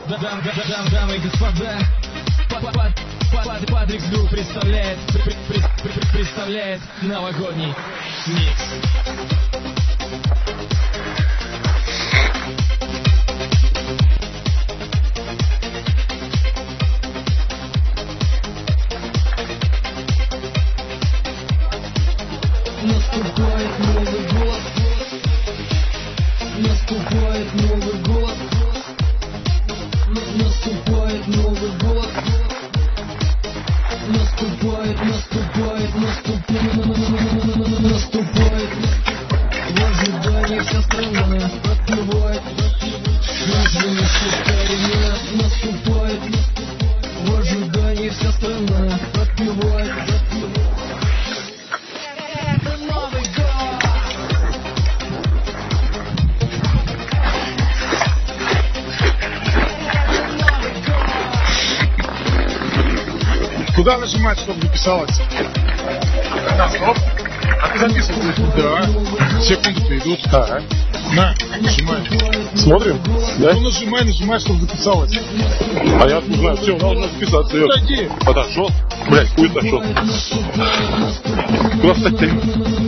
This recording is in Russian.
Дамы и господа, Патрик Сгул представляет новогодний микс. Наступает Новый год, наступает Новый год, наступает Новый год, наступает в ожидании вся страна отплывает, названный старина. Наступает в ожидании вся страна отплывает. Куда нажимать, чтобы записалось? На стоп. А ты записываешь? Да. Секунды-то идут. Так. На, нажимай. Смотрим? Да? Ну нажимай, чтобы записалось. А я не знаю, все, должно записаться. Подойди. Подошел. Блять, хуй зашел. Куда встать-то?